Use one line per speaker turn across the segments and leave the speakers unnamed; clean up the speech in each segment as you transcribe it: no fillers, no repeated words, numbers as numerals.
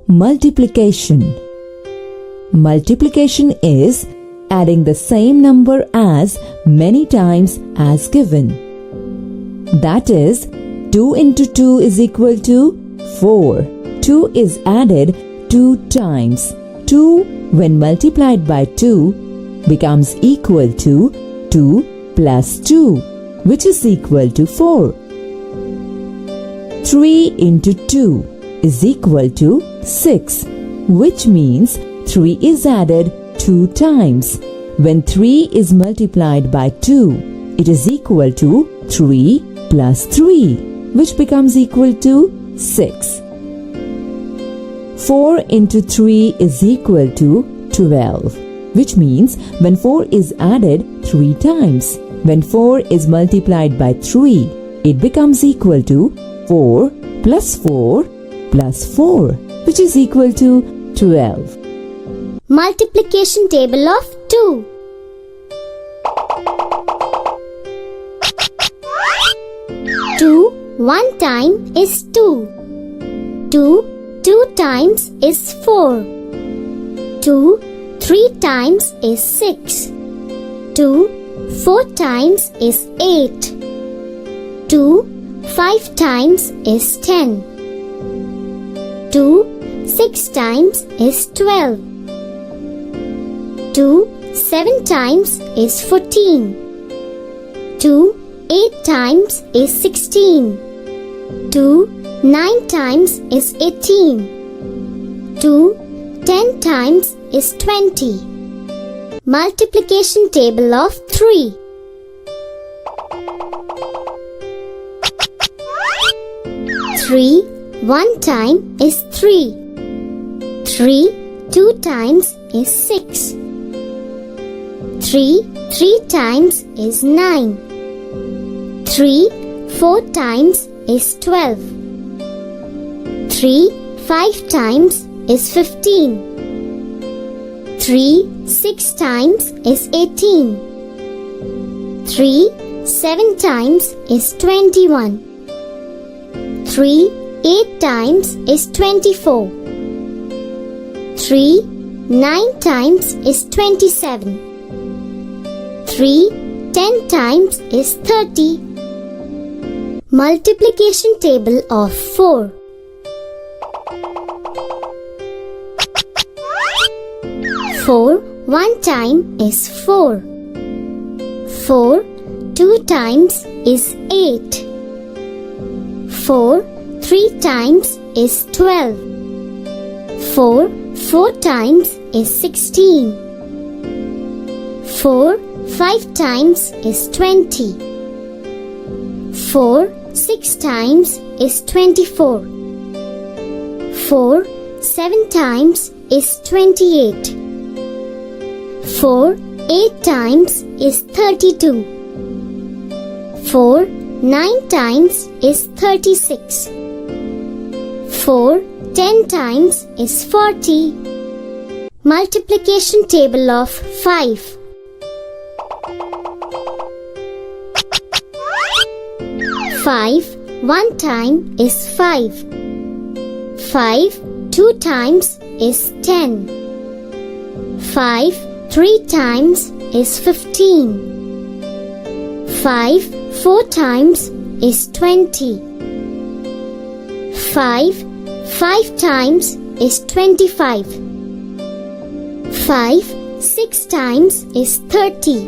Multiplication. Multiplication is adding the same number as many times as given. That is, 2 into 2 is equal to 4. 2 is added 2 times. 2 when multiplied by 2 becomes equal to 2 plus 2, which is equal to 4. 3 into 2 is equal to 6, which means 3 is added 2 times. When 3 is multiplied by 2, it is equal to 3 plus 3, which becomes equal to 6. 4 into 3 is equal to 12, which means when 4 is added 3 times. When 4 is multiplied by 3, it becomes equal to 4 plus 4 plus 4, which is equal to 12.
Multiplication table of 2. 2 one time is 2. 2 two times is 4. 2 3 times is 6. 2 4 times is 8. 2 5 times is 10. 2 6 times is 12. 2 7 times is 14. 2 8 times is 16. 2 9 times is 18. 2 10 times is 20. Multiplication table of 3. 3 one time is 3. 3 two times is 6. 3 3 times is 9. 3 4 times is 12. 3 5 times is 15. 3 6 times is 18. 3 7 times is 21. 3 8 times is 24. 3 9 times is 27. 3 10 times is 30. Multiplication table of 4. 4 one time is 4. 4 two times is 8. 4 3 times is 12. 4 4 times is 16. 4 5 times is 20. 4 6 times is 24. 4 7 times is 28. 4 8 times is 32. 4 9 times is 36. 4 10 times is 40. Multiplication table of 5. 5 one time is 5. 5 two times is 10. 5 3 times is 15. 5 4 times is 20. 5 5 times is 25. 5 6 times is 30.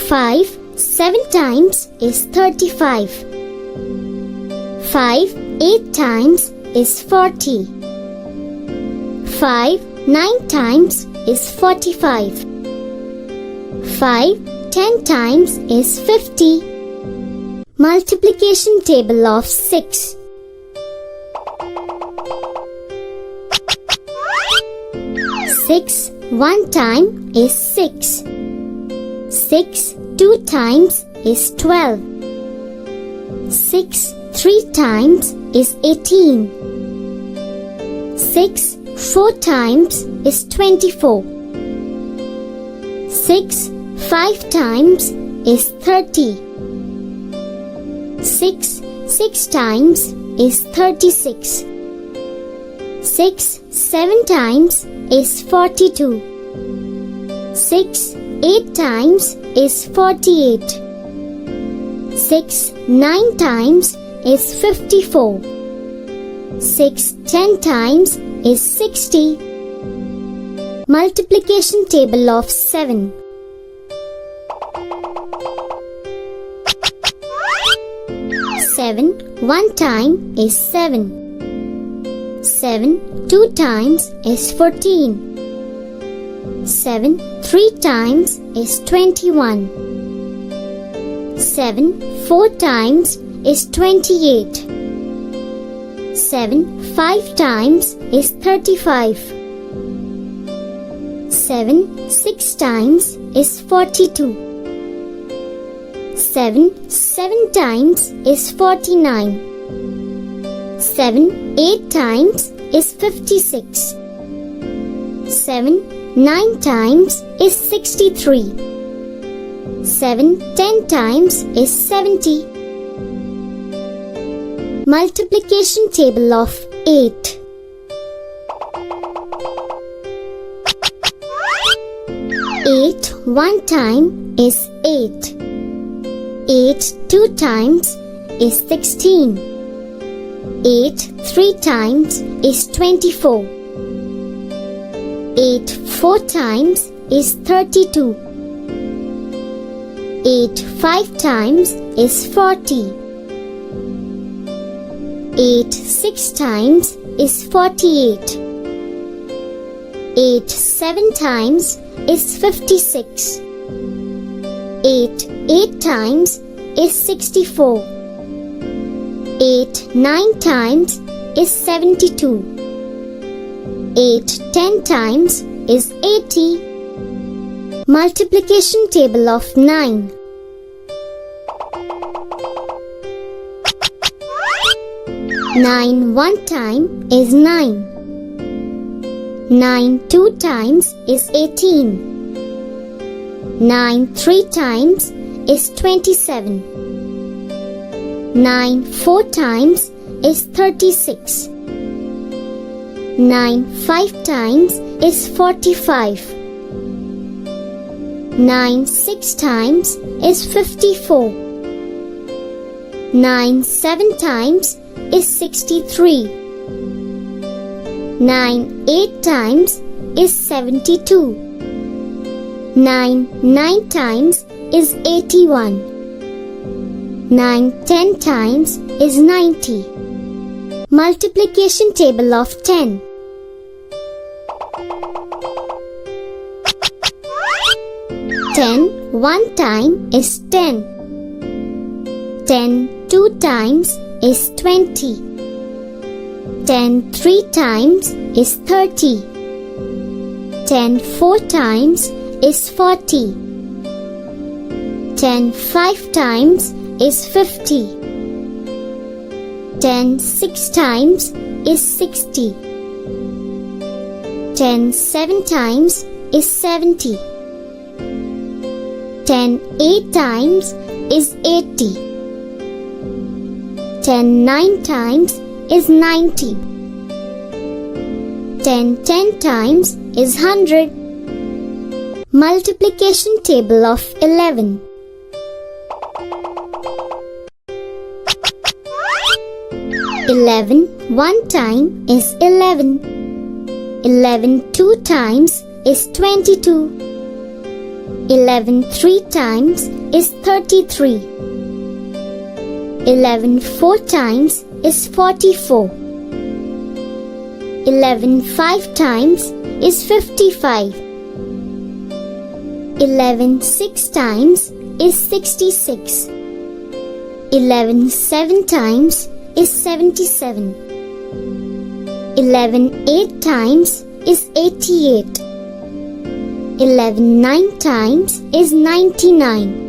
5 7 times is 35. 5 8 times is 40. 5 9 times is 45. 5 10 times is 50. Multiplication table of 6. 6 one time is 6. 6 two times is 12. 6 3 times is 18. 6 4 times is 24. 6 5 times is 30. 6 6 times is 36. 6 7 times is 42. 6 8 times is 48. 6 9 times is 54. 6 10 times is 60. Multiplication table of 7. 7 1 time is 7. 7 2 times is 14. 7 3 times is 21. 7 4 times is 28. 7 5 times is 35. 7 6 times is 42. 7 7 times is 49. 7 8 times is 56. 7 9 times is 63. 7 10 times is 70. Multiplication table of 8. 8 1 time is 8. 8 2 times is 16. 8 3 times is 24. 8 4 times is 32. 8 5 times is 40. 8 6 times is 48. 8 7 times is 56. 8 8 times is 64. 8 9 times is 72. 8 10 times is 80. Multiplication table of 9. 9 1 time is 9. 9 2 times is 18. 9 3 times is 27. 9 4 times is 36. 9 5 times is 45. 9 6 times is 54. 9 7 times is 63. 9 8 times is 72. 9 9 times is 81. 9 10 times is 90. Multiplication table of 10. 10 1 time is 10. 10 2 times is 20. 10 3 times is 30. 10 4 times is 40. 10 5 times is 50. 10 6 times is 60. 10 7 times is 70. 10 8 times is 80. 10 9 times is 90. 10 10 times is 100. Multiplication table of 11. 11 1 time is 11. 11 2 times is 22. 11 3 times is 33. 11 4 times is 44. 11 5 times is 55. 11 6 times is 66. 11 7 times is 77. 11 8 times is 88. 11 9 times is 99.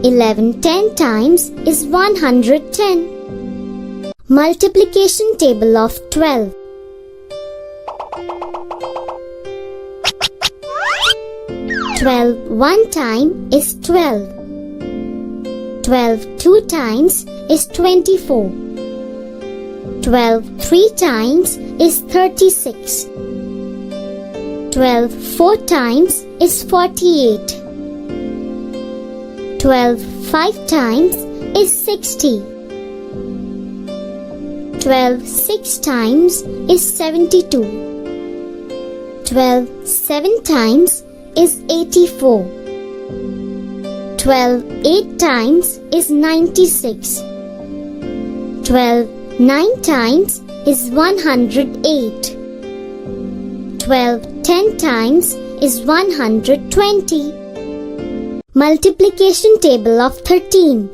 11 10 times is 110. Multiplication table of 12. 12 1 time is 12. 12 2 times is 24. 12 3 times is 36. 12 4 times is 48. 12 5 times is 60. 12 6 times is 72. 12 7 times is 84. 12 8 times is 96. 12 9 times is 108. 12 10 times is 120. Multiplication table of 13.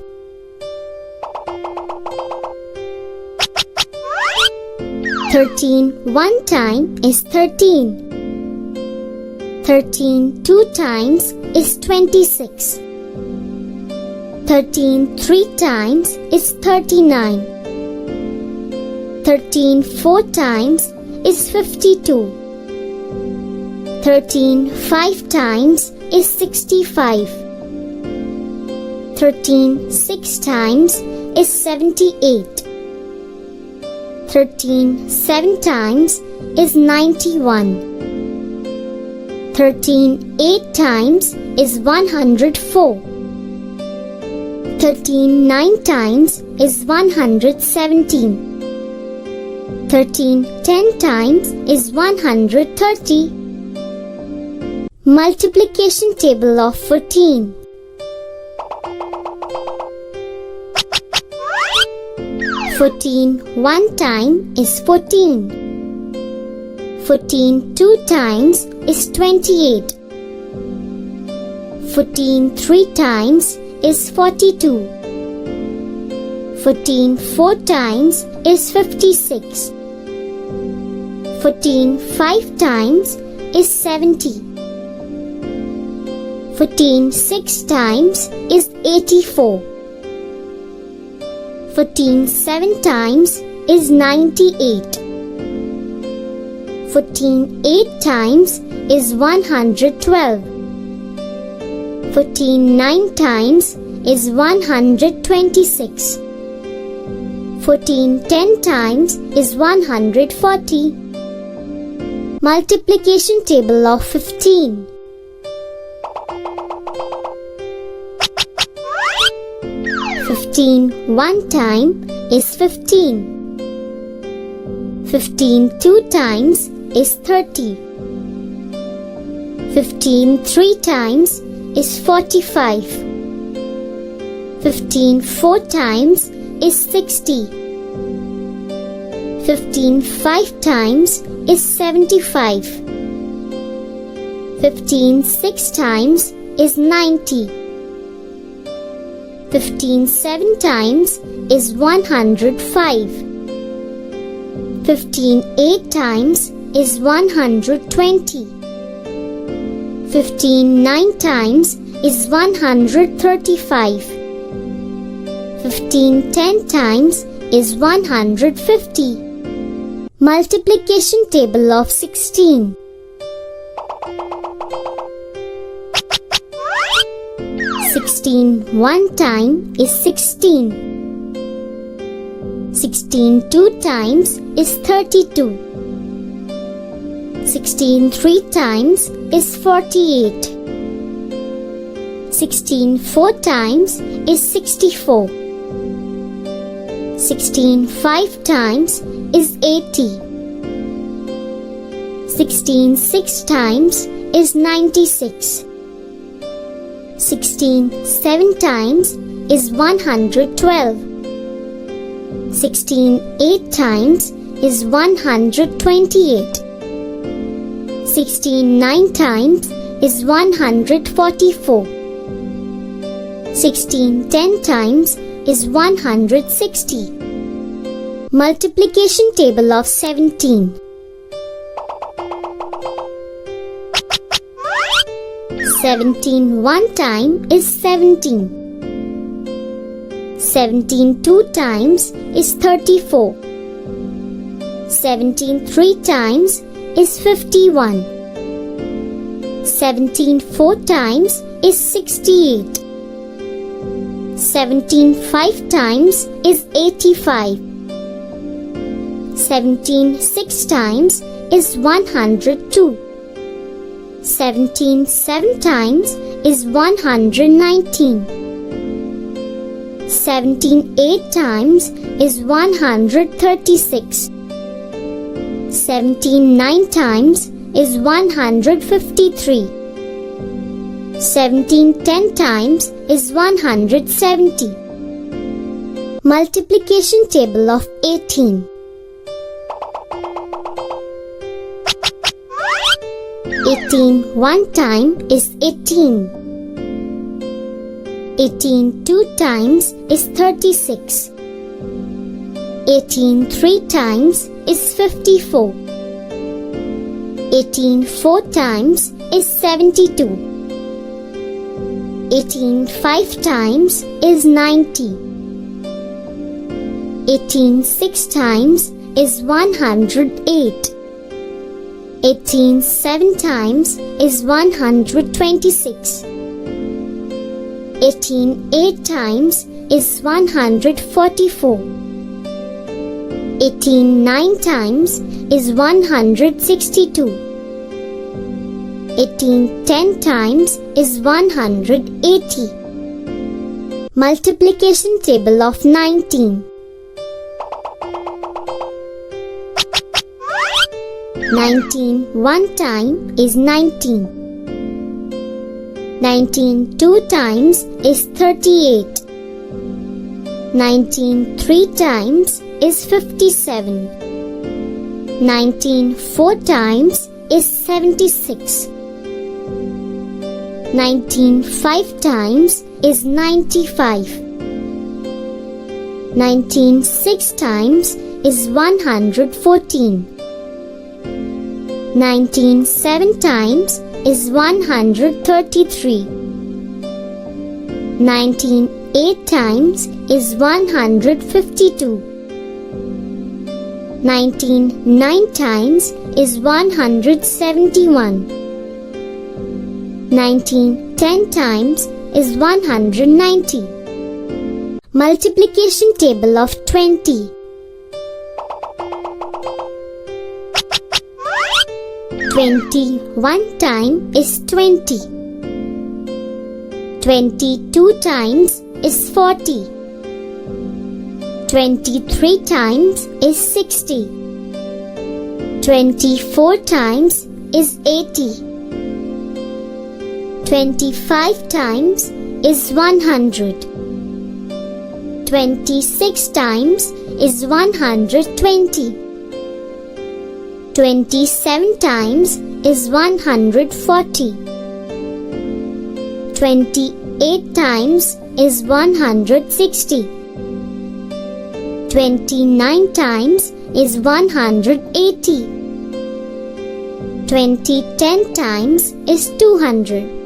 13 1 time is 13. 13 2 times is 26. 13 3 times is 39. 13 4 times is 52. 13 5 times is 65. 13 6 times is 78. 13 7 times is 91. 13 8 times is 104. 13 9 times is 117. 13 10 times is 130. Multiplication table of 14. 14 1 time is 14. 14 2 times is 28. 14 3 times is 42. 14 4 times is 56. 14 5 times is 70. 14 6 times is 84. 14 7 times is 98. 14 8 times is 112. 14 9 times is 126. 14 10 times is 140. Multiplication table of 15. 15 1 time is 15. 15 2 times is 30. 15 3 times is 45. 15 4 times is 60. 15 5 times is 75. 15 6 times is 90. 15 7 times is 105. 15 8 times is 120. 15 9 times is 135. 15 10 times is 150. Multiplication table of 16. 16 1 time is 16. 16 2 times is 32. 16 3 times is 48. 16 4 times is 64. 16 5 times is 80. 16 6 times is 96. 16 7 times is 112. 16 8 times is 128. 16 9 times is 144. 16 10 times is 160. Multiplication table of 17. 17 1 time is 17. 17 2 times is 34. 17 3 times is 51. 17 4 times is 68. 17 5 times is 85. 17 6 times is 102. 17 7 times is 119. 17 8 times is 136. 17 9 times is 153. 17 10 times is 170. Multiplication table of 18. 18 one time is 18. 18 two times is 36. 18 three times is 54. 18 four times is 72. 18 five times is 90. 18 six times is 108. 18 7 times is 126. 18 8 times is 144. 18 9 times is 162. 18 10 times is 180. Multiplication table of 19. 19 one time is 19. 19 two times is 38. 19 three times is 57. 19 four times is 76. 19 five times is 95. 19 six times is 114. 19 7 times is 133. 19 8 times is 152. 19 9 times is 171. 19 10 times is 190. Multiplication table of 20. 20 one time is 20. 22 times is 40. 23 times is 60. 24 times is 80. 25 times is 100. 26 times is 120. 27 times is 140. 28 times is 160. 29 times is 180. 10 times is 200.